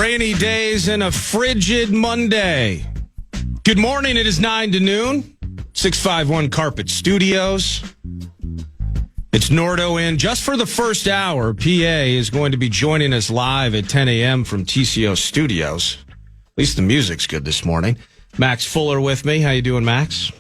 Rainy days and a frigid Monday. Good morning. It is 9 to noon. 651 Carpet Studios. It's Nordo in. Just for the first hour, PA is going to be joining us live at 10 a.m. from TCO Studios. At least the music's good this morning. Max Fuller with me. How you doing, Max?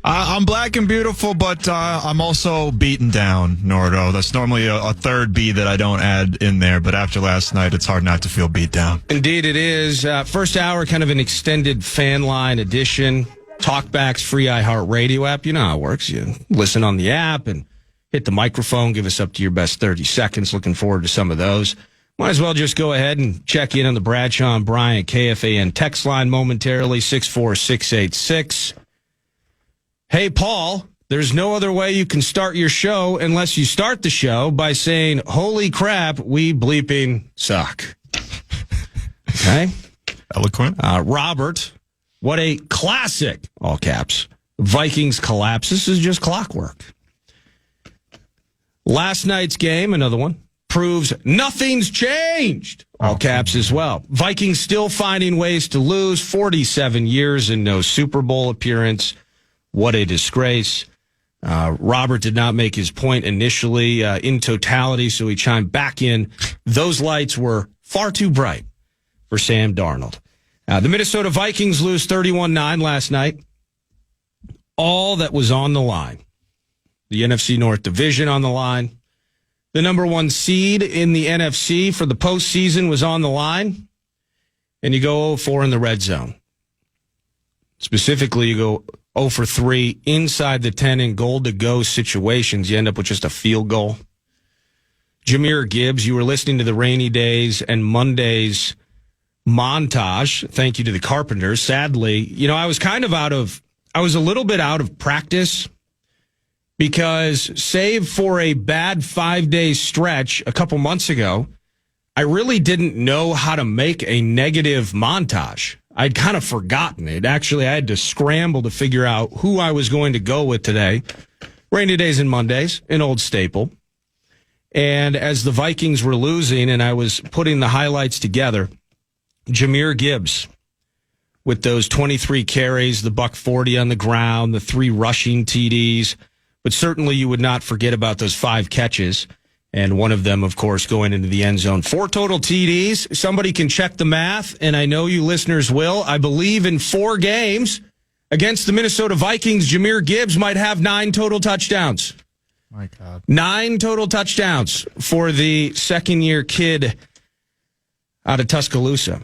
I'm black and beautiful, but I'm also beaten down, Nordo. That's normally a third B that I don't add in there, but after last night, it's hard not to feel beat down. Indeed it is. First hour, kind of an extended fan line edition. Talkbacks, free iHeartRadio app. You know how it works. You listen on the app and hit the microphone. Give us up to your best 30 seconds. Looking forward to some of those. Might as well just go ahead and check in on the Bradshaw and Bryant KFAN text line momentarily, 64686. Hey, Paul, there's no other way you can start your show unless you start the show by saying, holy crap, we bleeping suck. Okay? Eloquent. Robert, what a classic, all caps, Vikings collapse. This is just clockwork. Last night's game, another one, proves nothing's changed, all caps as well. Vikings still finding ways to lose, 47 years and no Super Bowl appearance. What a disgrace. Robert did not make his point initially in totality, so he chimed back in. Those lights were far too bright for Sam Darnold. The Minnesota Vikings lose 31-9 last night. All that was on the line. The NFC North Division on the line. The number one seed in the NFC for the postseason was on the line. And you go 0-4 in the red zone. Specifically, you go 0 for 3 inside the 10 in goal-to-go situations. You end up with just a field goal. Jahmyr Gibbs, you were listening to the Rainy Days and Mondays montage. Thank you to the Carpenters. Sadly, I was a little bit out of practice because save for a bad 5-day stretch a couple months ago, I really didn't know how to make a negative montage. I'd kind of forgotten it. Actually, I had to scramble to figure out who I was going to go with today. Rainy Days and Mondays, an old staple. And as the Vikings were losing and I was putting the highlights together, Jahmyr Gibbs with those 23 carries, the $140 on the ground, the 3 rushing TDs. But certainly you would not forget about those 5 catches. And one of them, of course, going into the end zone. 4 total TDs. Somebody can check the math, and I know you listeners will. I believe in 4 games against the Minnesota Vikings, Jahmyr Gibbs might have 9 total touchdowns. My God. 9 total touchdowns for the second-year kid out of Tuscaloosa.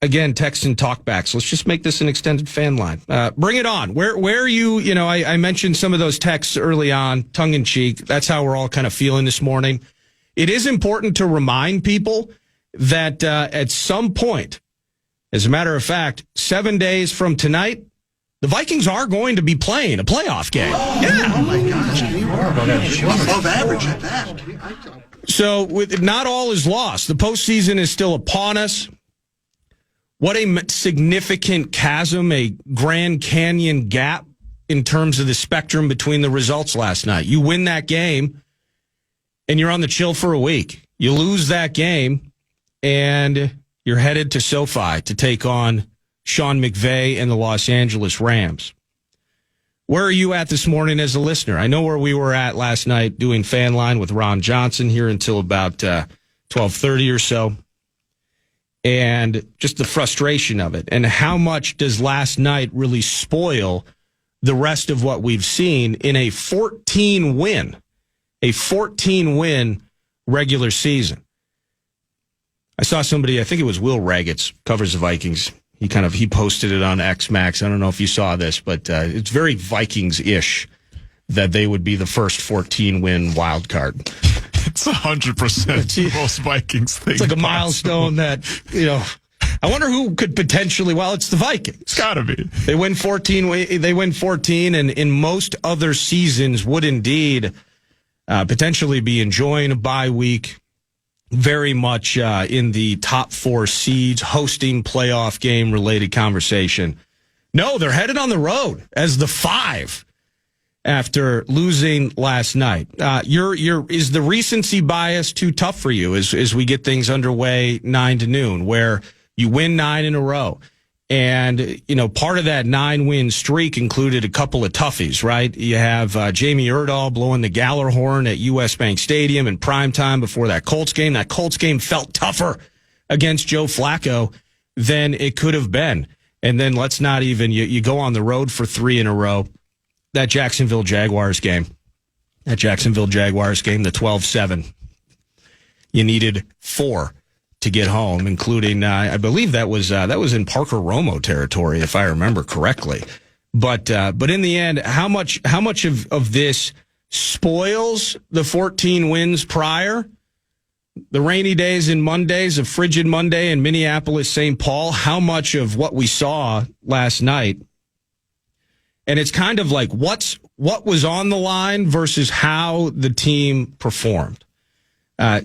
Again, text and talkbacks. Let's just make this an extended fan line. Bring it on. Where are you? I mentioned some of those texts early on, tongue in cheek. That's how we're all kind of feeling this morning. It is important to remind people that at some point, as a matter of fact, 7 days from tonight, the Vikings are going to be playing a playoff game. Yeah. Oh my gosh. You are above average at that. So not all is lost. The postseason is still upon us. What a significant chasm, a Grand Canyon gap in terms of the spectrum between the results last night. You win that game, and you're on the chill for a week. You lose that game, and you're headed to SoFi to take on Sean McVay and the Los Angeles Rams. Where are you at this morning as a listener? I know where we were at last night doing Fan Line with Ron Johnson here until about 12:30 or so. And just the frustration of it. And how much does last night really spoil the rest of what we've seen in a 14-win regular season? I saw somebody, I think it was Will Raggets, covers the Vikings. He posted it on X Max. I don't know if you saw this, but it's very Vikings-ish that they would be the first 14-win wild card. It's 100% most Vikings thing. It's like a milestone that, I wonder who could potentially, it's the Vikings. It's got to be. They win 14, and in most other seasons would indeed potentially be enjoying a bye week, very much in the top 4 seeds, hosting playoff game related conversation. No, they're headed on the road as the 5. after losing last night. Is the recency bias too tough for you as we get things underway 9 to noon, where you win 9 in a row? And, part of that 9-win streak included a couple of toughies, right? You have Jamie Erdahl blowing the Galler horn at U.S. Bank Stadium in primetime before that Colts game. That Colts game felt tougher against Joe Flacco than it could have been. And then let's not even, you go on the road for 3 in a row. That Jacksonville Jaguars game, the 12-7, you needed 4 to get home, including, I believe that was in Parker Romo territory, if I remember correctly. But in the end, how much of this spoils the 14 wins prior? The rainy days and Mondays, a frigid Monday in Minneapolis, St. Paul, how much of what we saw last night? And it's kind of like what was on the line versus how the team performed.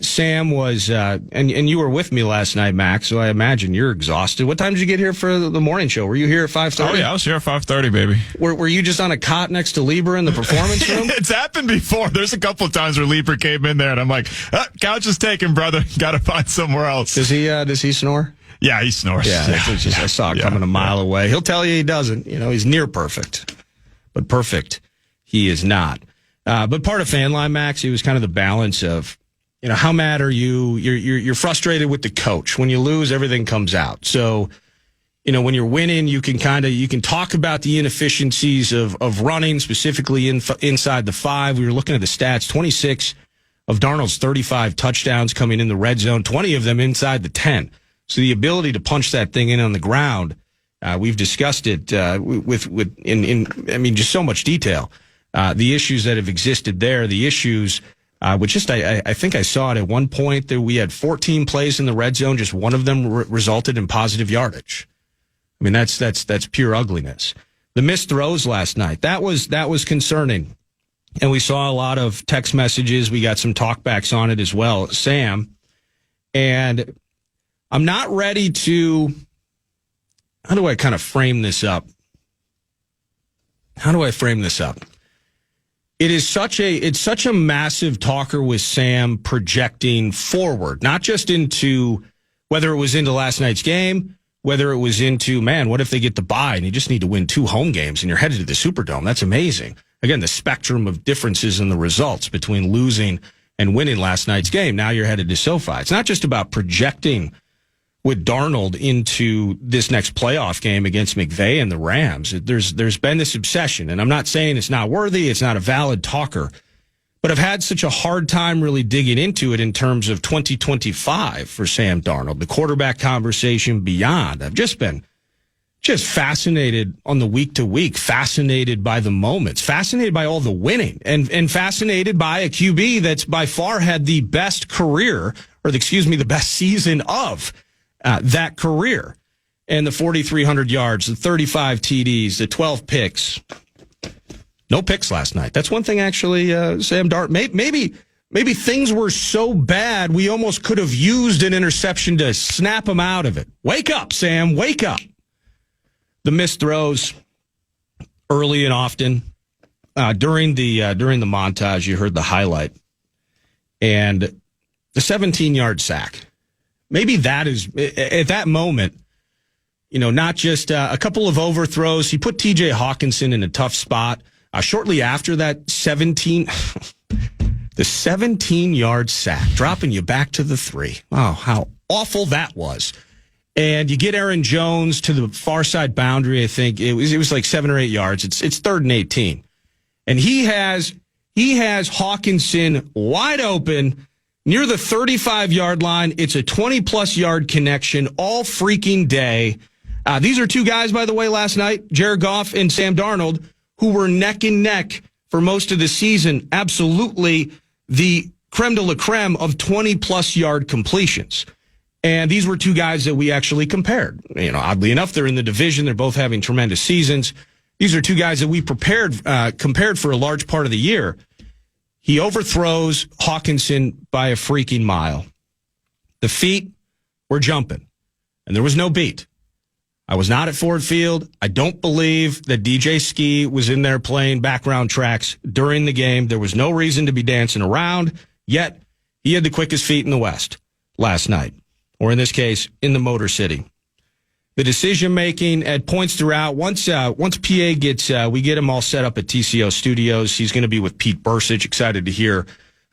Sam was, and you were with me last night, Max, so I imagine you're exhausted. What time did you get here for the morning show? Were you here at 5:30? Oh, yeah, I was here at 5:30, baby. Were you just on a cot next to Lieber in the performance room? It's happened before. There's a couple of times where Lieber came in there, and I'm like, couch is taken, brother. Got to find somewhere else. Does he snore? Yeah, he snores. Yeah, I saw it coming a mile away. He'll tell you he doesn't. He's near perfect. But perfect, he is not. But part of fan line, Max, it was kind of the balance of, how mad are you? You're frustrated with the coach. When you lose, everything comes out. So, when you're winning, you can talk about the inefficiencies of running, specifically inside the 5. We were looking at the stats: 26 of Darnold's 35 touchdowns coming in the red zone, 20 of them inside the 10. So the ability to punch that thing in on the ground. We've discussed it in just so much detail. The issues that have existed there, the issues, which I think I saw it at one point that we had 14 plays in the red zone. Just one of them resulted in positive yardage. I mean, that's pure ugliness. The missed throws last night, that was concerning. And we saw a lot of text messages. We got some talkbacks on it as well, Sam. And I'm not ready to... How do I kind of frame this up? It's such a massive talker with Sam projecting forward, not just into whether it was into last night's game, whether it was into, man, what if they get the bye and you just need to win 2 home games and you're headed to the Superdome? That's amazing. Again, the spectrum of differences in the results between losing and winning last night's game. Now you're headed to SoFi. It's not just about projecting with Darnold into this next playoff game against McVay and the Rams. There's been this obsession, and I'm not saying it's not worthy, it's not a valid talker, but I've had such a hard time really digging into it in terms of 2025 for Sam Darnold, the quarterback conversation beyond. I've just been fascinated on the week to week, fascinated by the moments, fascinated by all the winning, and fascinated by a QB that's by far had the best career, the best season of that career. And the 4,300 yards, the 35 TDs, the 12 picks. No picks last night. That's one thing, actually, Sam Darnold. Maybe things were so bad we almost could have used an interception to snap him out of it. Wake up, Sam. Wake up. The missed throws early and often. During the montage, you heard the highlight. And the 17-yard sack. Maybe that is, at that moment, not just a couple of overthrows. He put T.J. Hawkinson in a tough spot. Shortly after that, the 17-yard sack, dropping you back to the 3. Oh, how awful that was. And you get Aaron Jones to the far side boundary, I think. It was like 7 or 8 yards. It's 3rd and 18. And he has Hawkinson wide open near the 35-yard line. It's a 20-plus yard connection all freaking day. These are 2 guys, by the way, last night, Jared Goff and Sam Darnold, who were neck and neck for most of the season. Absolutely the creme de la creme of 20-plus yard completions. And these were 2 guys that we actually compared. Oddly enough, they're in the division. They're both having tremendous seasons. These are 2 guys that we compared for a large part of the year. He overthrows Hawkinson by a freaking mile. The feet were jumping, and there was no beat. I was not at Ford Field. I don't believe that DJ Ski was in there playing background tracks during the game. There was no reason to be dancing around, yet he had the quickest feet in the West last night, or in this case, in the Motor City. The decision-making at points throughout, once PA gets, we get him all set up at TCO Studios, he's going to be with Pete Bursich. Excited to hear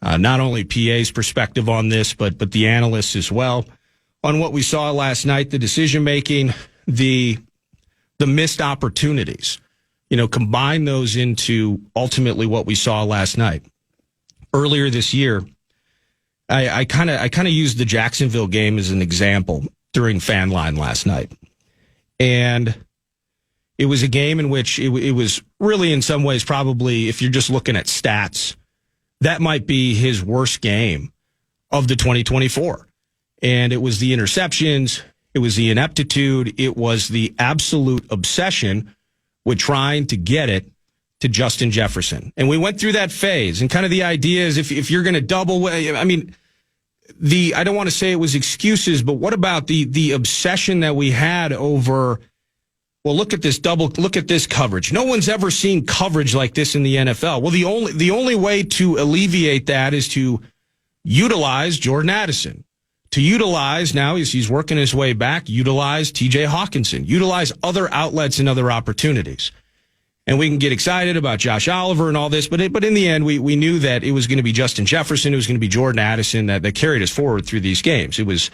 not only PA's perspective on this, but the analysts as well on what we saw last night, the decision-making, the missed opportunities, combine those into ultimately what we saw last night. Earlier this year, I kind of used the Jacksonville game as an example during Fan Line last night. And it was a game in which it was really in some ways probably, if you're just looking at stats, that might be his worst game of the 2024. And it was the interceptions, it was the ineptitude, it was the absolute obsession with trying to get it to Justin Jefferson. And we went through that phase, and kind of the idea is if you're going to double, I mean, I don't want to say it was excuses, but what about the obsession that we had over, well, look at this coverage. No one's ever seen coverage like this in the NFL. Well, the only way to alleviate that is to utilize Jordan Addison. To utilize, now he's working his way back, utilize TJ Hawkinson, utilize other outlets and other opportunities. And we can get excited about Josh Oliver and all this, but in the end, we knew that it was going to be Justin Jefferson, it was going to be Jordan Addison that carried us forward through these games. It was,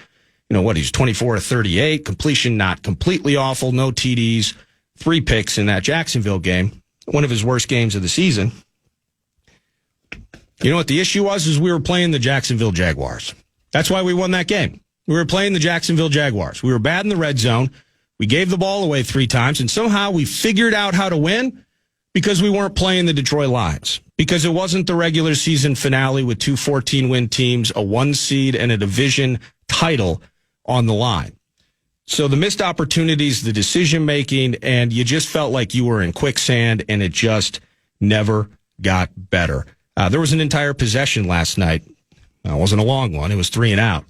he's 24 of 38, completion not completely awful, no TDs, 3 picks in that Jacksonville game, one of his worst games of the season. You know what the issue was? Is we were playing the Jacksonville Jaguars. That's why we won that game. We were playing the Jacksonville Jaguars. We were bad in the red zone. We gave the ball away 3 times, and somehow we figured out how to win because we weren't playing the Detroit Lions, because it wasn't the regular season finale with 2 14-win teams, a 1 seed, and a division title on the line. So the missed opportunities, the decision-making, and you just felt like you were in quicksand, and it just never got better. There was an entire possession last night. It wasn't a long one. It was 3 and out.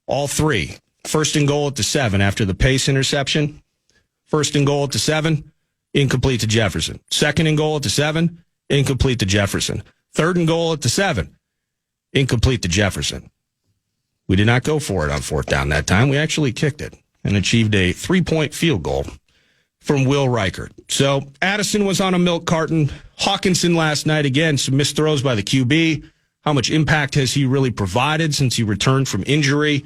All 3. First and goal at the 7 after the Pace interception. First and goal at the 7, incomplete to Jefferson. Second and goal at the 7, incomplete to Jefferson. Third and goal at the 7, incomplete to Jefferson. We did not go for it on 4th down that time. We actually kicked it and achieved a 3-point field goal from Will Reichert. So Addison was on a milk carton. Hawkinson last night, again, some missed throws by the QB. How much impact has he really provided since he returned from injury?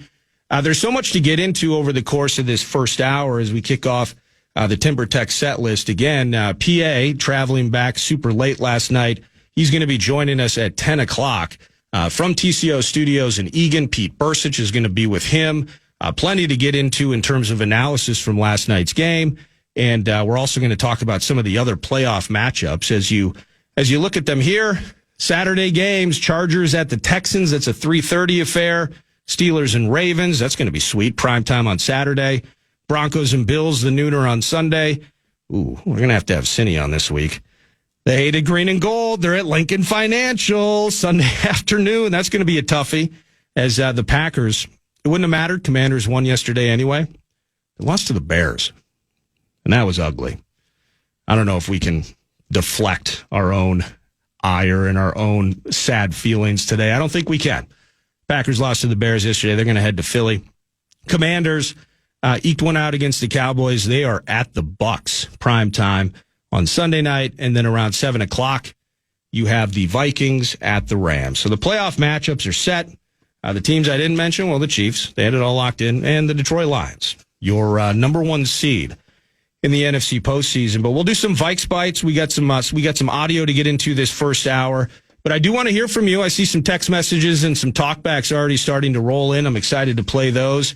There's so much to get into over the course of this first hour as we kick off the Timber Tech set list. Again, PA traveling back super late last night. He's going to be joining us at 10 o'clock from TCO Studios in Eagan. Pete Bursich is going to be with him. Plenty to get into in terms of analysis from last night's game. And we're also going to talk about some of the other playoff matchups as you look at them here. Saturday games, Chargers at the Texans. That's a 3:30 affair. Steelers and Ravens. That's going to be sweet. Primetime on Saturday. Broncos and Bills, the nooner on Sunday. Ooh, we're going to have Cindy on this week. They hated green and gold. They're at Lincoln Financial Sunday afternoon. That's going to be a toughie as the Packers. It wouldn't have mattered. Commanders won yesterday anyway. They lost to the Bears, and that was ugly. I don't know if we can deflect our own ire and our own sad feelings today. I don't think we can. Packers lost to the Bears yesterday. They're going to head to Philly. Commanders eked one out against the Cowboys. They are at the Bucks prime time on Sunday night. And then around 7 o'clock, you have the Vikings at the Rams. So the playoff matchups are set. The teams I didn't mention, well, the Chiefs, they had it all locked in, and the Detroit Lions, your number 1 seed in the NFC postseason. But we'll do some Vikes bites. We got some audio to get into this first hour. But I do want to hear from you. I see some text messages and some talkbacks already starting to roll in. I'm excited to play those.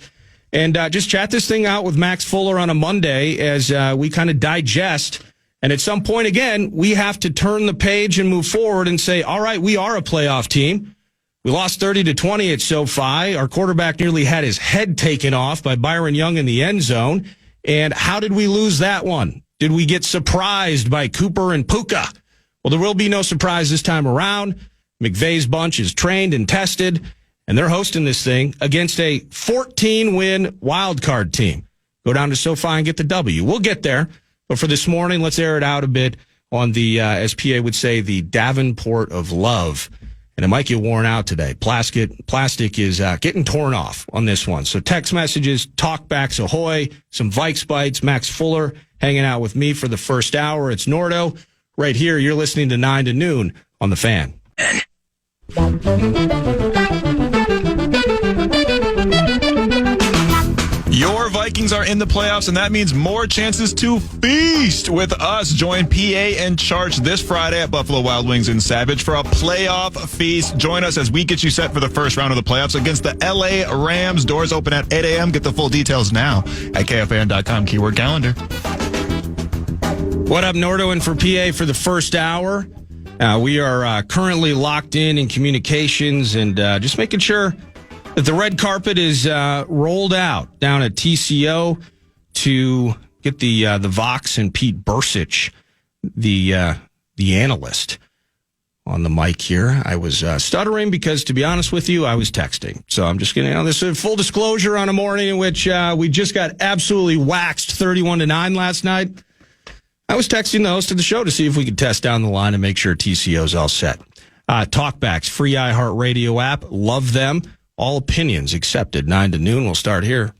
And just chat this thing out with Max Fuller on a Monday as we kind of digest. And at some point, again, we have to turn the page and move forward and say, all right, we are a playoff team. We lost 30-20 at SoFi. Our quarterback nearly had his head taken off by Byron Young in the end zone. And how did we lose that one? Did we get surprised by Cooper and Puka? Well, there will be no surprise this time around. McVay's bunch is trained and tested, and they're hosting this thing against a 14-win wild card team. Go down to SoFi and get the W. We'll get there. But for this morning, let's air it out a bit on the, as PA would say, the Davenport of love. And it might get worn out today. Plastic is getting torn off on this one. So text messages, talkbacks ahoy, some Vikes bites, Max Fuller hanging out with me for the first hour. It's Nordo. Right here, you're listening to 9 to noon on The Fan. Your Vikings are in the playoffs, and that means more chances to feast with us. Join PA and Charge this Friday at Buffalo Wild Wings in Savage for a playoff feast. Join us as we get you set for the first round of the playoffs against the LA Rams. Doors open at 8 a.m. Get the full details now at KFAN.com, keyword calendar. What up, Nordo, and for PA for the first hour. We are currently locked in communications and just making sure that the red carpet is rolled out down at TCO to get the Vox and Pete Bursich, the analyst, on the mic here. I was stuttering because, to be honest with you, I was texting. So I'm just going to, this is full disclosure on a morning in which we just got absolutely waxed 31-9 last night. I was texting the host of the show to see if we could test down the line and make sure TCO's all set. Talkbacks, free iHeartRadio app. Love them. All opinions accepted. 9 to noon. We'll start here.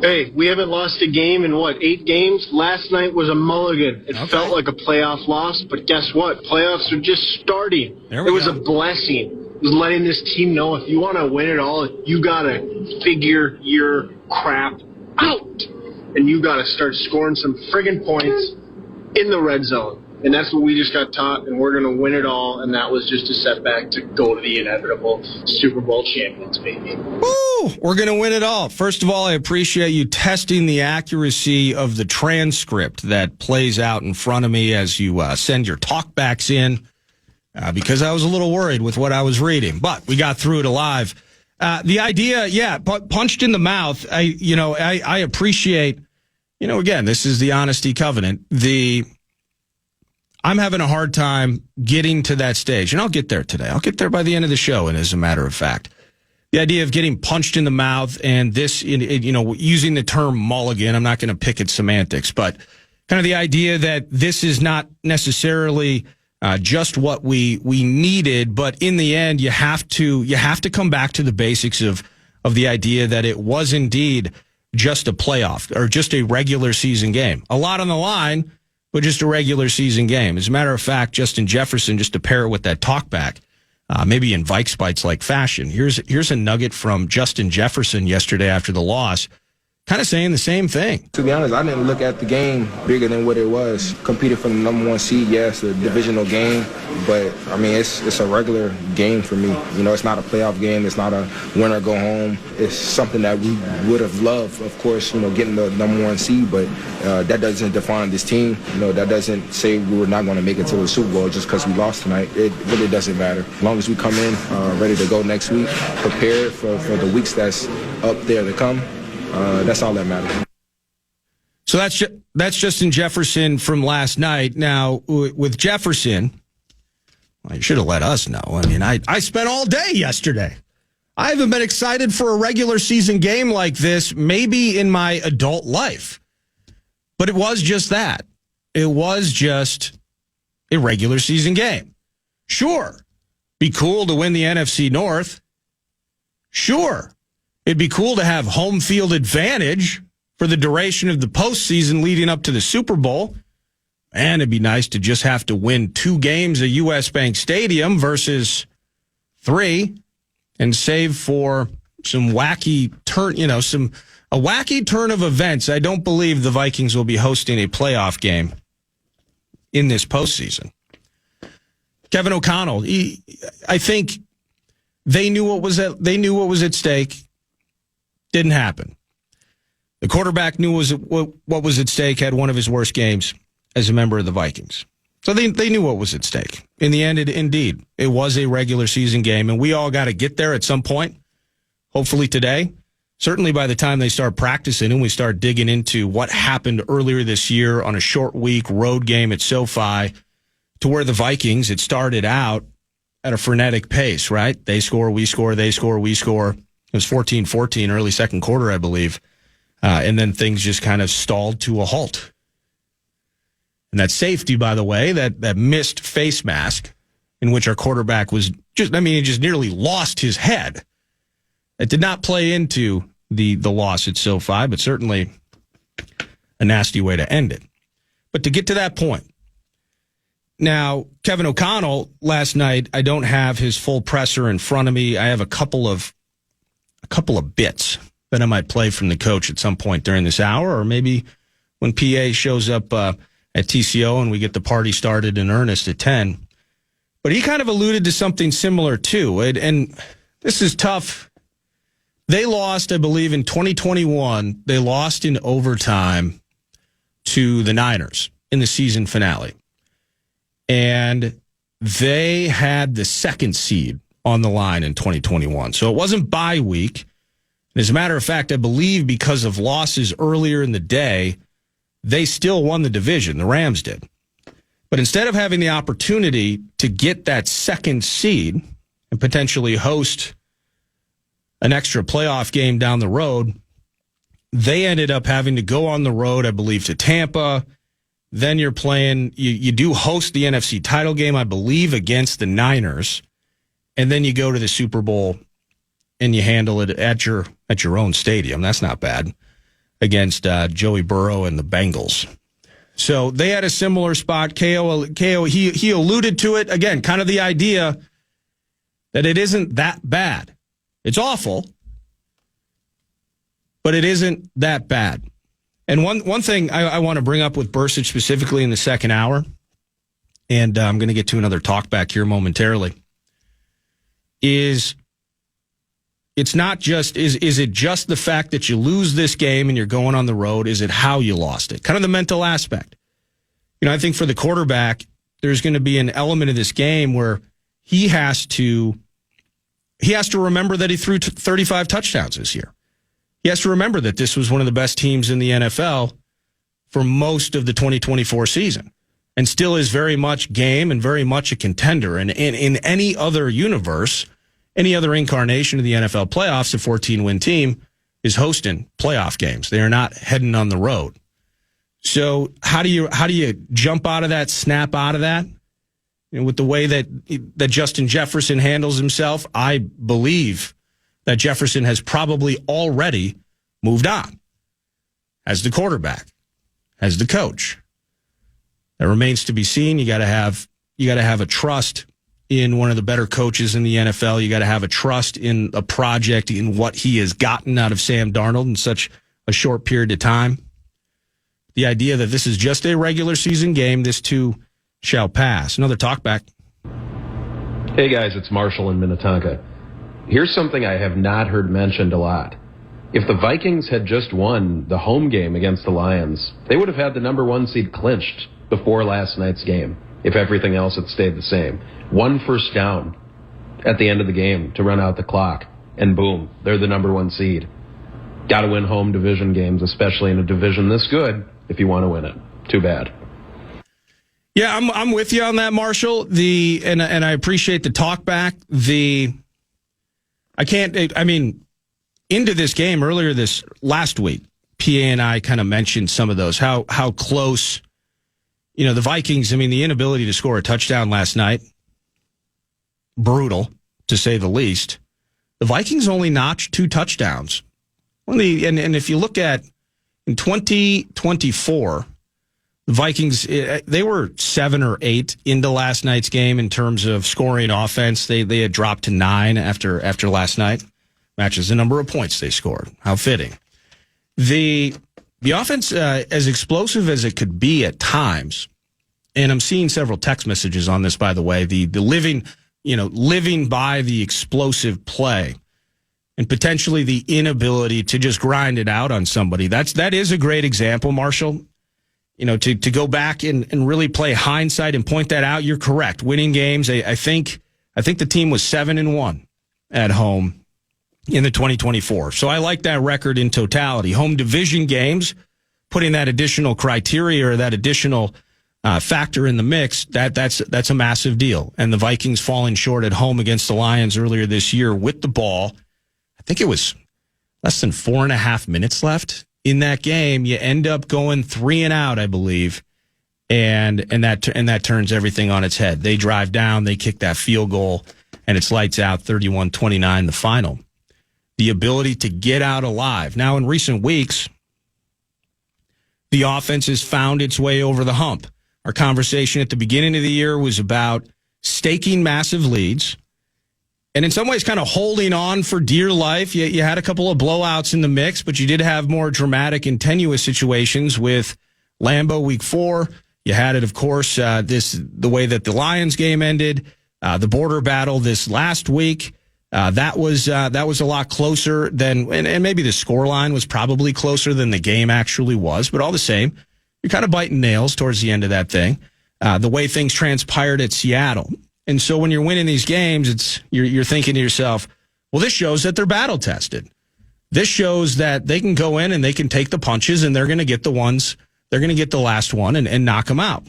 Hey, we haven't lost a game in, 8 games? Last night was a mulligan. It felt like a playoff loss, but guess what? Playoffs are just starting. It was a blessing. It was letting this team know if you want to win it all, you got to figure your crap out. And you got to start scoring some friggin' points in the red zone. And that's what we just got taught, and we're going to win it all, and that was just a setback to go to the inevitable Super Bowl champions, baby. Woo! We're going to win it all. First of all, I appreciate you testing the accuracy of the transcript that plays out in front of me as you send your talkbacks in, because I was a little worried with what I was reading. But we got through it alive. The idea, punched in the mouth. I appreciate, again, this is the honesty covenant. I'm having a hard time getting to that stage, and I'll get there today. I'll get there by the end of the show, and as a matter of fact. The idea of getting punched in the mouth and this, using the term mulligan, I'm not going to pick at semantics, but kind of the idea that this is not necessarily just what we needed, but in the end, you have to come back to the basics of the idea that it was indeed just a playoff or just a regular season game. A lot on the line, but just a regular season game. As a matter of fact, Justin Jefferson, just to pair it with that talkback, maybe in Vikes bites like fashion. Here's a nugget from Justin Jefferson yesterday after the loss, kind of saying the same thing. To be honest, I didn't look at the game bigger than what it was. Competed for the number 1 seed, yes, a divisional game, but I mean it's a regular game for me. It's not a playoff game. It's not a win or go home. It's something that we would have loved, of course, getting the number 1 seed, but that doesn't define this team. That doesn't say we were not going to make it to the Super Bowl just because we lost tonight. It really doesn't matter. As long as we come in ready to go next week, prepared for the weeks that's up there to come, that's all that matters. So that's Justin Jefferson from last night. Now, with Jefferson, you should have let us know. I mean, I spent all day yesterday. I haven't been excited for a regular season game like this, maybe in my adult life. But it was just that. It was just a regular season game. Sure, be cool to win the NFC North. Sure, it'd be cool to have home field advantage for the duration of the postseason leading up to the Super Bowl. And it'd be nice to just have to win 2 games at U.S. Bank Stadium versus 3 and save for some wacky turn, a wacky turn of events. I don't believe the Vikings will be hosting a playoff game in this postseason. Kevin O'Connell, I think they knew what was at stake. Didn't happen. The quarterback knew what was at stake, had one of his worst games as a member of the Vikings. So they knew what was at stake. In the end, it was a regular season game, and we all got to get there at some point, hopefully today. Certainly by the time they start practicing and we start digging into what happened earlier this year on a short week road game at SoFi, to where the Vikings, it started out at a frenetic pace, right? They score, we score, they score, we score. It was 14-14 early second quarter, I believe. And then things just kind of stalled to a halt. And that safety, by the way, that missed face mask in which our quarterback was he just nearly lost his head. It did not play into the loss at SoFi, but certainly a nasty way to end it. But to get to that point, now, Kevin O'Connell last night, I don't have his full presser in front of me. I have a couple of bits that I might play from the coach at some point during this hour, or maybe when PA shows up at TCO and we get the party started in earnest at 10. But he kind of alluded to something similar, too. And this is tough. They lost, I believe, in 2021. They lost in overtime to the Niners in the season finale. And they had the second seed on the line in 2021. So it wasn't bye week. As a matter of fact, I believe because of losses earlier in the day, they still won the division. The Rams did. But instead of having the opportunity to get that second seed and potentially host an extra playoff game down the road, they ended up having to go on the road, I believe, to Tampa. Then you're playing, you do host the NFC title game, I believe, against the Niners. And then you go to the Super Bowl and you handle it at your own stadium. That's not bad. Against Joey Burrow and the Bengals. So they had a similar spot. KO he alluded to it. Again, kind of the idea that it isn't that bad. It's awful, but it isn't that bad. And one thing I want to bring up with Bursic specifically in the second hour, and I'm going to get to another talk back here momentarily, is it's not just, is it just the fact that you lose this game and you're going on the road? Is it how you lost it? Kind of the mental aspect. I think for the quarterback, there's going to be an element of this game where he has to remember that he threw 35 touchdowns this year. He has to remember that this was one of the best teams in the NFL for most of the 2024 season and still is very much game and very much a contender. And in any other universe, any other incarnation of the NFL playoffs, a 14-win team is hosting playoff games. They are not heading on the road. So how do you jump out of that, snap out of that? With the way that Justin Jefferson handles himself, I believe that Jefferson has probably already moved on as the quarterback, as the coach. That remains to be seen. You got to have a trust in one of the better coaches in the NFL. You got to have a trust in a project, in what he has gotten out of Sam Darnold in such a short period of time. The idea that this is just a regular season game, this too shall pass. Another talkback. Hey guys, it's Marshall in Minnetonka. Here's something I have not heard mentioned a lot. If the Vikings had just won the home game against the Lions, they would have had the number 1 seed clinched before last night's game, if everything else had stayed the same. 1 first down at the end of the game to run out the clock, and boom, they're the number 1 seed. Got to win home division games, especially in a division this good, if you want to win it. Too bad. Yeah, I'm with you on that, Marshall. And I appreciate the talk back. Into this game earlier this last week, PA and I kind of mentioned some of those, how close, the Vikings, the inability to score a touchdown last night, brutal, to say the least. The Vikings only notched 2 touchdowns. And if you look at in 2024, the Vikings, they were 7 or 8 into last night's game in terms of scoring offense. They had dropped to 9 after last night. Matches the number of points they scored. How fitting. The offense, as explosive as it could be at times, and I'm seeing several text messages on this, by the way, the living by the explosive play and potentially the inability to just grind it out on somebody. That is a great example, Marshall. To go back and really play hindsight and point that out, you're correct. Winning games, I think the team was 7-1 at home in the 2024. So I like that record in totality. Home division games, putting that additional criteria or that additional factor in the mix, that's a massive deal. And the Vikings falling short at home against the Lions earlier this year with the ball. I think it was less than 4.5 minutes left in that game, you end up going 3 and out, I believe, and that turns everything on its head. They drive down, they kick that field goal, and it's lights out, 31-29 the final. The ability to get out alive. Now, in recent weeks, the offense has found its way over the hump. Our conversation at the beginning of the year was about staking massive leads and in some ways kind of holding on for dear life. You had a couple of blowouts in the mix, but you did have more dramatic and tenuous situations with Lambeau week 4. You had it, of course, the way that the Lions game ended, the border battle this last week. That was a lot closer than, and maybe the scoreline was probably closer than the game actually was, but all the same, you're kind of biting nails towards the end of that thing. The way things transpired at Seattle. And so when you're winning these games, you're thinking to yourself, well, this shows that they're battle tested. This shows that they can go in and they can take the punches and they're going to get the last one and knock them out.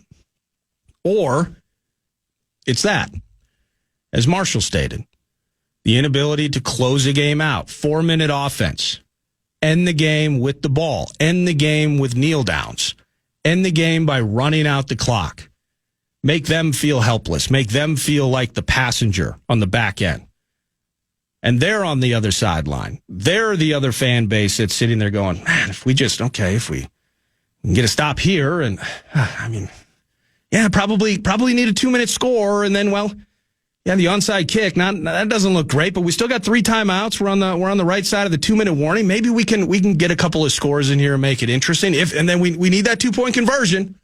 Or it's that, as Marshall stated, the inability to close a game out, 4-minute offense, end the game with the ball, end the game with kneel downs, end the game by running out the clock. Make them feel helpless. Make them feel like the passenger on the back end. And they're on the other sideline. They're the other fan base that's sitting there going, man, if we can get a stop here. And probably need a 2-minute score. And then, the onside kick, that doesn't look great, but we still got 3 timeouts. We're on the right side of the 2-minute warning. Maybe we can get a couple of scores in here and make it interesting. And then we need that 2-point conversion.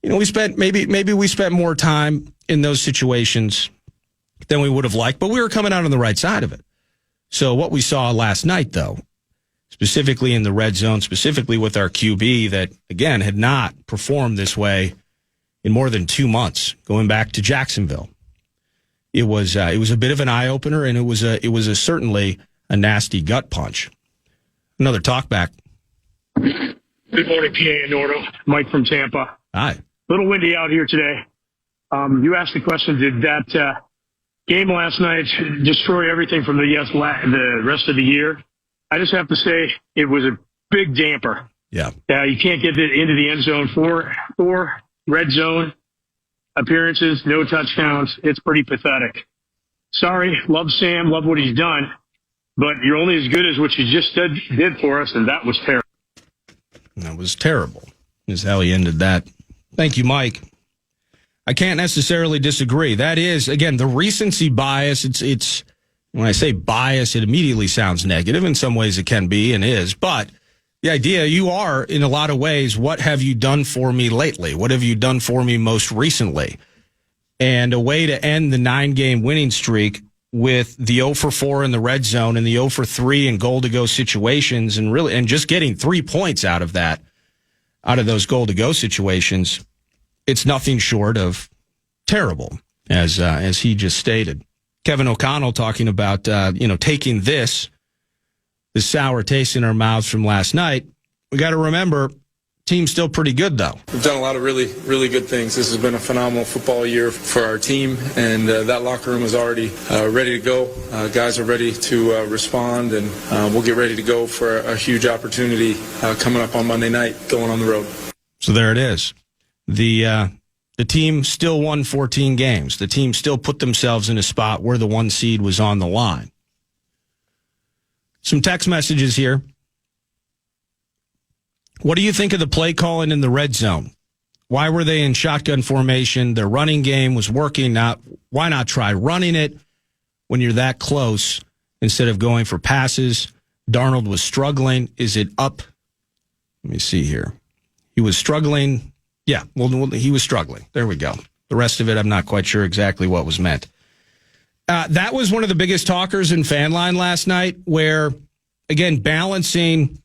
We spent more time in those situations than we would have liked, but we were coming out on the right side of it. So what we saw last night, though, specifically in the red zone, specifically with our QB that, again, had not performed this way in more than 2 months, going back to Jacksonville. It was a bit of an eye-opener, and it was certainly a nasty gut punch. Another talkback. Good morning, PA and Nordo. Mike from Tampa. Hi. Little windy out here today. You asked the question, did that game last night destroy everything from the rest of the year? I just have to say it was a big damper. Yeah. You can't get it into the end zone. Four red zone appearances, no touchdowns. It's pretty pathetic. Sorry, love Sam, love what he's done, but you're only as good as what you just did for us, and that was terrible. That was terrible, is how he ended that. Thank you, Mike. I can't necessarily disagree. That is, again, the recency bias. It's when I say bias, it immediately sounds negative. In some ways it can be and is, but the idea, you are, in a lot of ways, what have you done for me lately? What have you done for me most recently? And a way to end the 9-game winning streak with the 0 for 4 in the red zone and the 0 for 3 in goal-to-go situations and just getting 3 points out of those goal-to-go situations, it's nothing short of terrible, as he just stated. Kevin O'Connell talking about, taking this sour taste in our mouths from last night. We got to remember, team's still pretty good, though. We've done a lot of really, really good things. This has been a phenomenal football year for our team, and that locker room is already ready to go. Guys are ready to respond, and we'll get ready to go for a huge opportunity coming up on Monday night, going on the road. So there it is. The team still won 14 games. The team still put themselves in a spot where the 1 seed was on the line. Some text messages here. What do you think of the play calling in the red zone? Why were they in shotgun formation? Their running game was working. Why not try running it when you're that close instead of going for passes? Darnold was struggling. Is it up? Let me see here. He was struggling. Yeah, well, he was struggling. There we go. The rest of it, I'm not quite sure exactly what was meant. That was one of the biggest talkers in Fan Line last night, where, again, balancing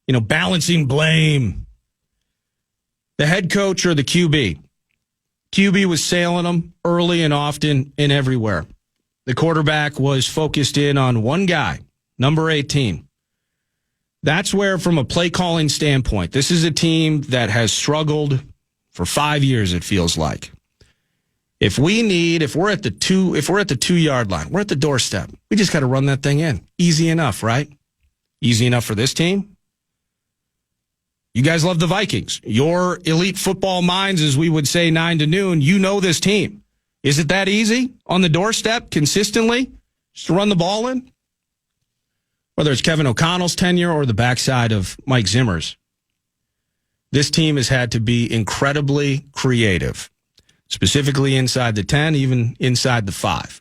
blame. The head coach or the QB. QB was sailing them early and often and everywhere. The quarterback was focused in on one guy, number 18. That's where, from a play calling standpoint, this is a team that has struggled for 5 years, it feels like. If we're at the 2-yard line, we're at the doorstep. We just got to run that thing in. Easy enough, right? Easy enough for this team? You guys love the Vikings. Your elite football minds, as we would say, 9 to noon, you know this team. Is it that easy on the doorstep consistently just to run the ball in? Whether it's Kevin O'Connell's tenure or the backside of Mike Zimmer's, this team has had to be incredibly creative, specifically inside the 10, even inside the 5.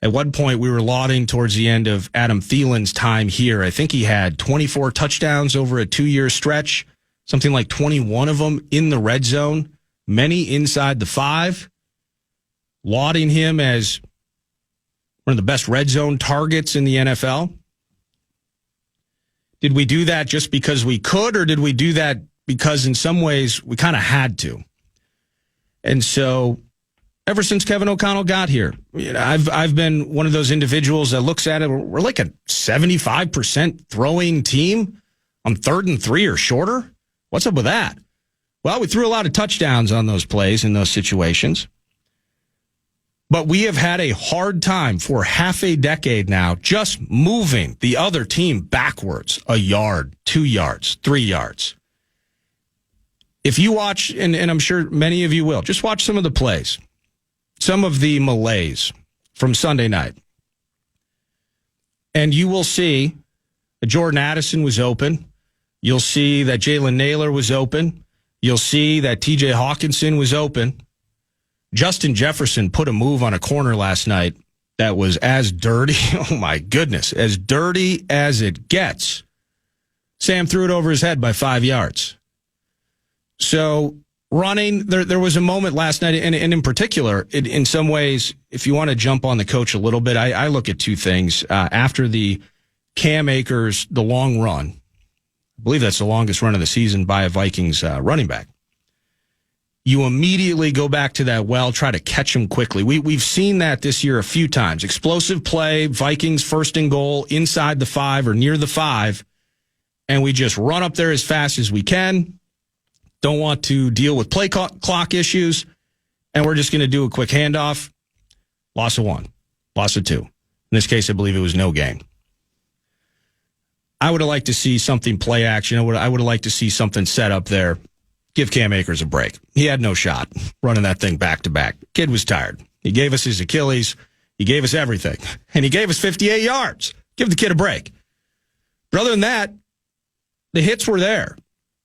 At one point, we were lauding towards the end of Adam Thielen's time here. I think he had 24 touchdowns over a 2-year stretch, something like 21 of them in the red zone, many inside the 5, lauding him as one of the best red zone targets in the NFL. Did we do that just because we could, or did we do that because in some ways we kind of had to? And so ever since Kevin O'Connell got here, I've been one of those individuals that looks at it. We're like a 75% throwing team on 3rd and 3 or shorter. What's up with that? Well, we threw a lot of touchdowns on those plays in those situations. But we have had a hard time for half a decade now just moving the other team backwards a yard, 2 yards, 3 yards. If you watch, and I'm sure many of you will, just watch some of the plays, some of the malaise from Sunday night. And you will see that Jordan Addison was open. You'll see that Jalen Naylor was open. You'll see that TJ Hawkinson was open. Justin Jefferson put a move on a corner last night that was as dirty, oh my goodness, as dirty as it gets. Sam threw it over his head by 5 yards. So running, there was a moment last night, and in particular, in some ways, if you want to jump on the coach a little bit, I look at two things. After the Cam Akers, the long run, I believe that's the longest run of the season by a Vikings running back. You immediately go back to that well, try to catch him quickly. We've seen that this year a few times. Explosive play, Vikings 1st and goal, inside the 5 or near the 5, and we just run up there as fast as we can. Don't want to deal with play clock issues, and we're just going to do a quick handoff. Loss of 1, loss of 2. In this case, I believe it was no gain. I would have liked to see something play action. I would have liked to see something set up there. Give Cam Akers a break. He had no shot running that thing back to back. Kid was tired. He gave us his Achilles. He gave us everything. And he gave us 58 yards. Give the kid a break. But other than that, the hits were there.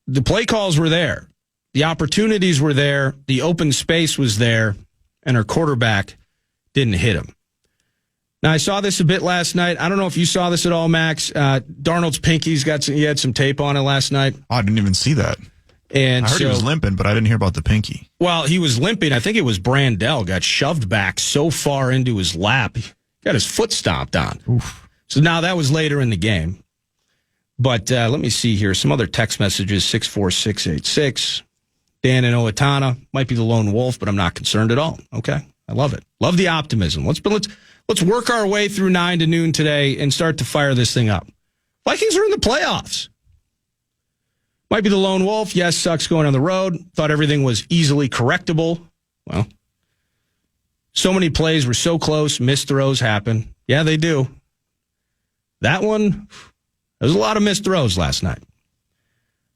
The play calls were there. The opportunities were there. The open space was there. And our quarterback didn't hit him. Now, I saw this a bit last night. I don't know if you saw this at all, Max. Darnold's pinky's he had some tape on it last night. Oh, I didn't even see that. And I heard he was limping, but I didn't hear about the pinky. Well, he was limping. I think it was Brandell got shoved back so far into his lap, he got his foot stomped on. Oof. So now that was later in the game. But let me see here. Some other text messages, 64686. Dan and Owatonna might be the lone wolf, but I'm not concerned at all. Okay, I love it. Love the optimism. Let's work our way through 9 to noon today and start to fire this thing up. Vikings are in the playoffs. Might be the lone wolf. Yes, sucks going on the road. Thought everything was easily correctable. Well, so many plays were so close. Missed throws happen. Yeah, they do. That one, there was a lot of missed throws last night.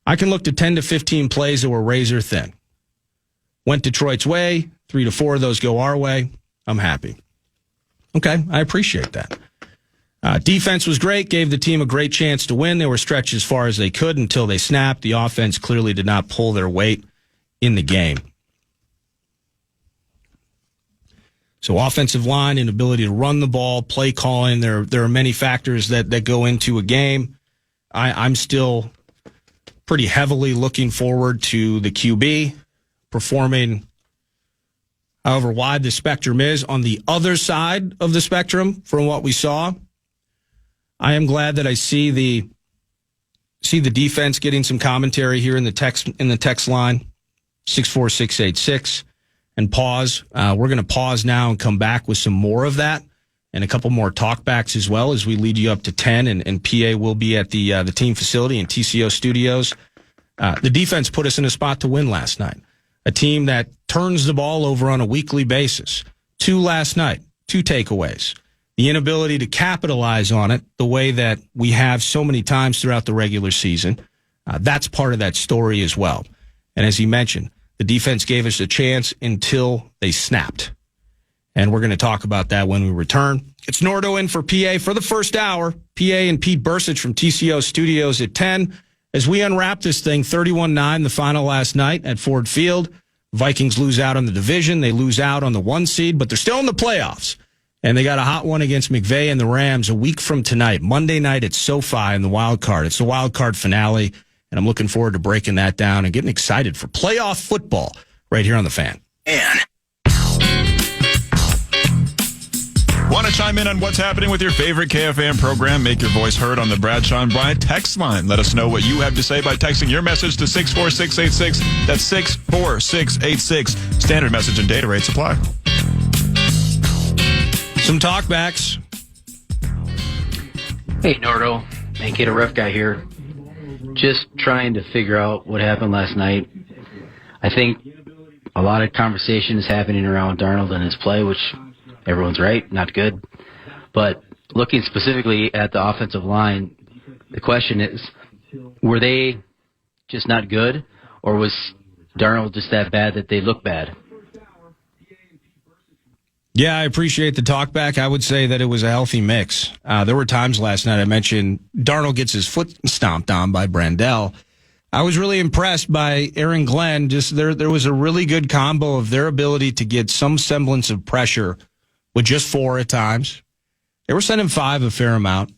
I can look to 10 to 15 plays that were razor thin. Went Detroit's way. 3 to 4 of those go our way. I'm happy. Okay, I appreciate that. Defense was great, gave the team a great chance to win. They were stretched as far as they could until they snapped. The offense clearly did not pull their weight in the game. So offensive line, inability to run the ball, play calling, there are many factors that go into a game. I'm still pretty heavily looking forward to the QB performing however wide the spectrum is. On the other side of the spectrum from what we saw, I am glad that I see the defense getting some commentary here in the text line, 64686, and pause. We're going to pause now and come back with some more of that and a couple more talkbacks as well as we lead you up to 10, and PA will be at the team facility in TCO Studios. The defense put us in a spot to win last night. A team that turns the ball over on a weekly basis. 2 last night, 2 takeaways. The inability to capitalize on it the way that we have so many times throughout the regular season. That's part of that story as well. And as he mentioned, the defense gave us a chance until they snapped. And we're going to talk about that when we return. It's Nordo in for PA for the first hour. PA and Pete Bursich from TCO Studios at 10. As we unwrap this thing, 31-9, the final last night at Ford Field. Vikings lose out on the division. They lose out on the 1 seed, but they're still in the playoffs. And they got a hot one against McVay and the Rams a week from tonight. Monday night at SoFi in the wild card. It's the wild card finale, and I'm looking forward to breaking that down and getting excited for playoff football right here on The Fan. Want to chime in on what's happening with your favorite KFAN program? Make your voice heard on the Bradshaw and Bryant text line. Let us know what you have to say by texting your message to 64686. That's 64686. Standard message and data rates apply. Some talkbacks. Hey, Nordo. Make it a rough guy here. Just trying to figure out what happened last night. I think a lot of conversation is happening around Darnold and his play, which everyone's right, not good. But looking specifically at the offensive line, the question is, were they just not good, or was Darnold just that bad that they look bad? Yeah, I appreciate the talk back. I would say that it was a healthy mix. There were times last night I mentioned Darnold gets his foot stomped on by Brandell. I was really impressed by Aaron Glenn. Just there was a really good combo of their ability to get some semblance of pressure with just 4 at times. They were sending 5 a fair amount.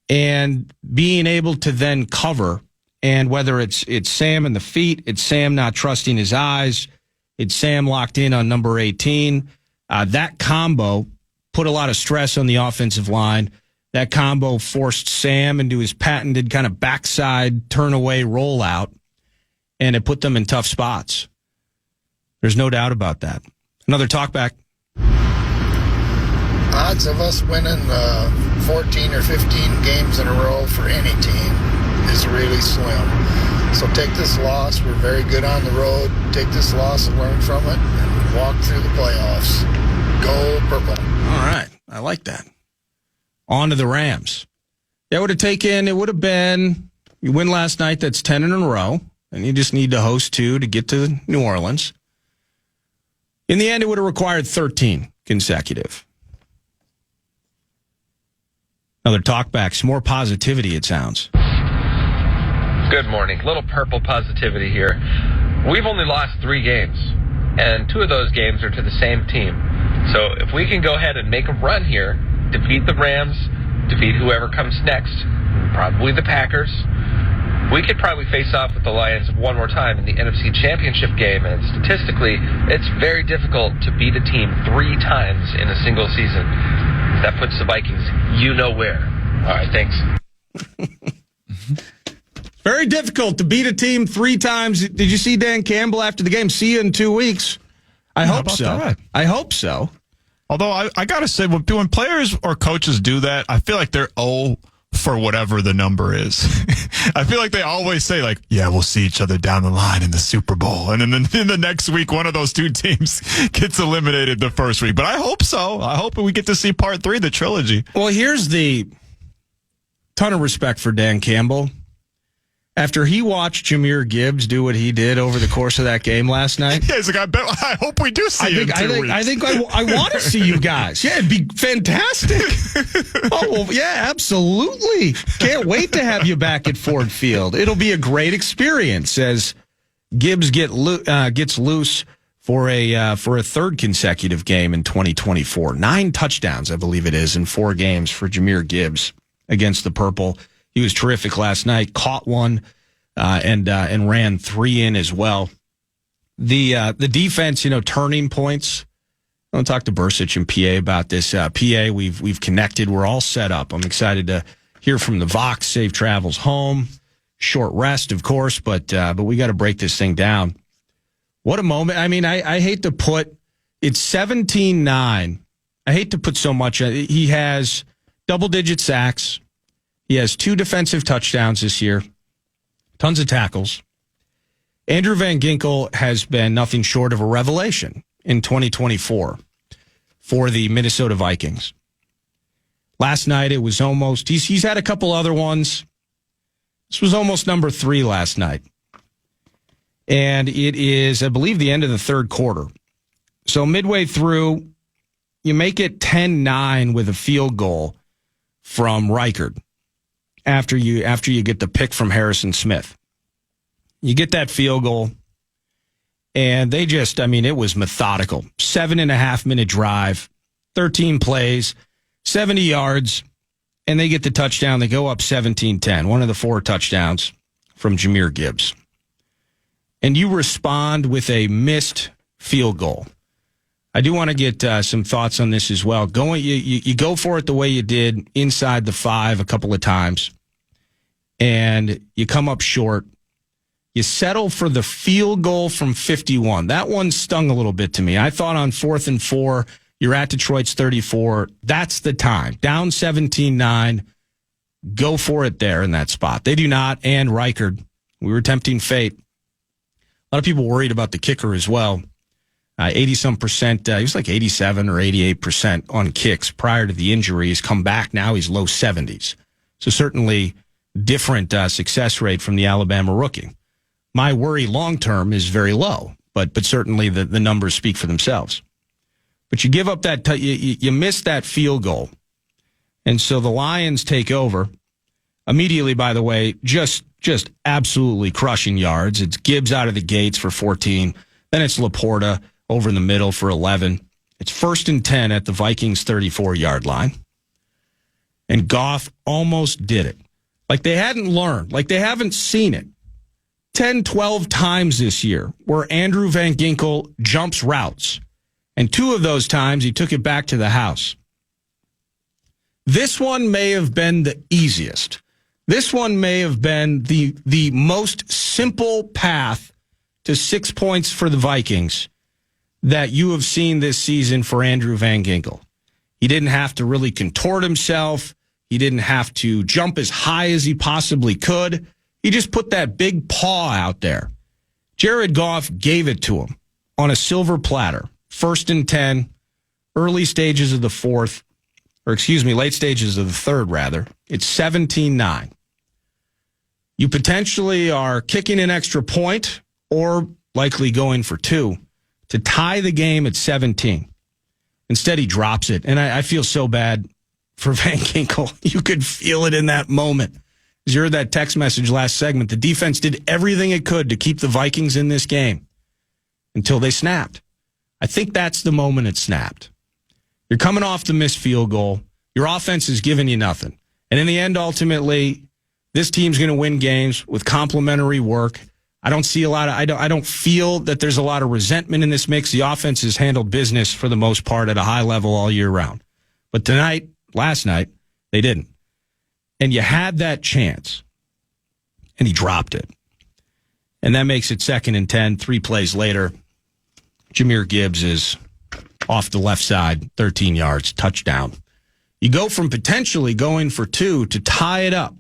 And being able to then cover, and whether it's Sam in the feet, it's Sam not trusting his eyes, it's Sam locked in on number 18. That combo put a lot of stress on the offensive line. That combo forced Sam into his patented kind of backside turn-away rollout, and it put them in tough spots. There's no doubt about that. Another talkback. Odds of us winning 14 or 15 games in a row for any team is really slim. So take this loss. We're very good on the road. Take this loss and learn from it and walk through the playoffs. Go purple. All right. I like that. On to the Rams. It would have been, you win last night, that's 10 in a row, and you just need to host 2 to get to New Orleans. In the end, it would have required 13 consecutive. Another talkback, some more positivity, it sounds. Good morning. Little purple positivity here. We've only lost 3 games, and 2 of those games are to the same team. So if we can go ahead and make a run here, defeat the Rams, defeat whoever comes next, probably the Packers, we could probably face off with the Lions one more time in the NFC Championship game. And statistically, it's very difficult to beat a team 3 times in a single season. That puts the Vikings where. All right, thanks. Very difficult to beat a team 3 times. Did you see Dan Campbell after the game? See you in 2 weeks. I hope so. That? I hope so. Although I got to say, when players or coaches do that, I feel like they're for whatever the number is. I feel like they always say, like, yeah, we'll see each other down the line in the Super Bowl. And then in the next week, one of those 2 teams gets eliminated the first week. But I hope so. I hope we get to see part 3 of the trilogy. Well, here's the ton of respect for Dan Campbell. After he watched Jahmyr Gibbs do what he did over the course of that game last night. Yeah, he's like, I hope we do see you in 2 weeks. I think I want to see you guys. Yeah, it'd be fantastic. Oh, well, yeah, absolutely. Can't wait to have you back at Ford Field. It'll be a great experience as Gibbs gets loose for a 3rd consecutive game in 2024. 9 touchdowns, I believe it is, in 4 games for Jahmyr Gibbs against the Purple. He was terrific last night, caught one, and ran 3 in as well. The defense, turning points. I'm going to talk to Bursich and PA about this. PA, we've connected. We're all set up. I'm excited to hear from the Vox. Safe travels home. Short rest, of course, but we got to break this thing down. What a moment. I mean, I hate to put, it's 17-9. I hate to put so much. He has double-digit sacks. He has 2 defensive touchdowns this year, tons of tackles. Andrew Van Ginkel has been nothing short of a revelation in 2024 for the Minnesota Vikings. Last night, it was almost, he's had a couple other ones, This was almost number 3 last night. And it is, I believe, the end of the third quarter. So midway through, you make it 10-9 with a field goal from Reichard after you get the pick from Harrison Smith. You get that field goal, and they just, it was methodical. 7.5-minute drive, 13 plays, 70 yards, and they get the touchdown. They go up 17-10, one of the 4 touchdowns from Jahmyr Gibbs. And you respond with a missed field goal. I do want to get some thoughts on this as well. You go for it the way you did inside the 5 a couple of times, and you come up short. You settle for the field goal from 51. That one stung a little bit to me. I thought on 4th and 4, you're at Detroit's 34. That's the time. Down 17-9. Go for it there in that spot. They do not. And Reichard, we were tempting fate. A lot of people worried about the kicker as well. 80-some percent. He was like 87 or 88% on kicks prior to the injury. He's come back now. He's low 70s. So certainly different success rate from the Alabama rookie. My worry long-term is very low, but certainly the numbers speak for themselves. But you give up that, you miss that field goal. And so the Lions take over. Immediately, by the way, just absolutely crushing yards. It's Gibbs out of the gates for 14. Then it's Laporta over in the middle for 11. It's 1st and 10 at the Vikings 34-yard line. And Goff almost did it. Like they hadn't learned. Like they haven't seen it. 10, 12 times this year where Andrew Van Ginkel jumps routes. And 2 of those times he took it back to the house. This one may have been the easiest. This one may have been the most simple path to 6 points for the Vikings that you have seen this season for Andrew Van Ginkel. He didn't have to really contort himself. He didn't have to jump as high as he possibly could. He just put that big paw out there. Jared Goff gave it to him on a silver platter. 1st and 10, early stages of the 4th, late stages of the 3rd, rather. It's 17-9. You potentially are kicking an extra point or likely going for 2 to tie the game at 17. Instead, he drops it. And I feel so bad for Van Ginkel. You could feel it in that moment. As you heard that text message last segment, the defense did everything it could to keep the Vikings in this game until they snapped. I think that's the moment it snapped. You're coming off the missed field goal. Your offense is giving you nothing. And in the end, ultimately, this team's going to win games with complementary work. I don't see a lot of, I don't feel that there's a lot of resentment in this mix. The offense has handled business for the most part at a high level all year round. But last night, they didn't. And you had that chance. And he dropped it. And that makes it 2nd and 10, 3 plays later. Jahmyr Gibbs is off the left side, 13 yards, touchdown. You go from potentially going for 2 to tie it up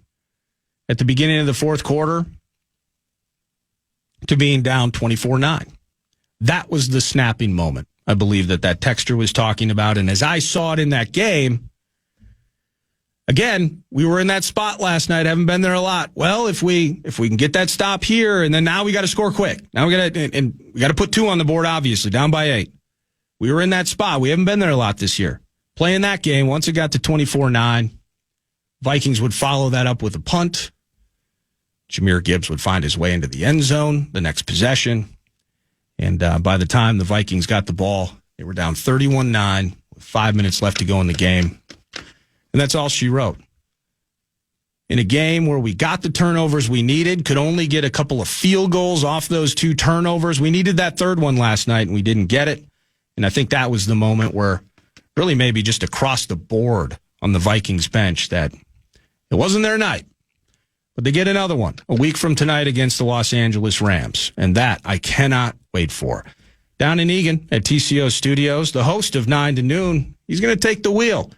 at the beginning of the 4th quarter to being down 24-9. That was the snapping moment, I believe, that texter was talking about. And as I saw it in that game, again, we were in that spot last night. Haven't been there a lot. Well, if we can get that stop here, and then now we got to score quick. Now we got to put 2 on the board. Obviously, down by 8. We were in that spot. We haven't been there a lot this year. Playing that game, once it got to 24-9, Vikings would follow that up with a punt. Jahmyr Gibbs would find his way into the end zone the next possession, and by the time the Vikings got the ball, they were down 31-9 with 5 minutes left to go in the game. And that's all she wrote. In a game where we got the turnovers we needed, could only get a couple of field goals off those 2 turnovers. We needed that 3rd one last night, and we didn't get it. And I think that was the moment where really maybe just across the board on the Vikings bench that it wasn't their night. But they get another one a week from tonight against the Los Angeles Rams. And that I cannot wait for. Down in Eagan at TCO Studios, the host of 9 to Noon, he's going to take the wheel.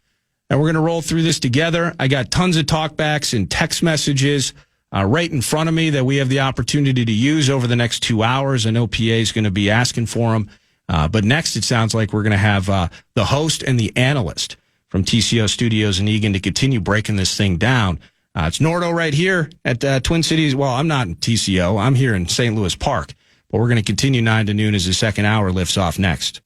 And we're going to roll through this together. I got tons of talkbacks and text messages right in front of me that we have the opportunity to use over the next 2 hours. I know PA is going to be asking for them. But next, it sounds like we're going to have the host and the analyst from TCO Studios in Eagan to continue breaking this thing down. It's Nordo right here at Twin Cities. Well, I'm not in TCO. I'm here in St. Louis Park. But we're going to continue 9 to noon as the second hour lifts off next.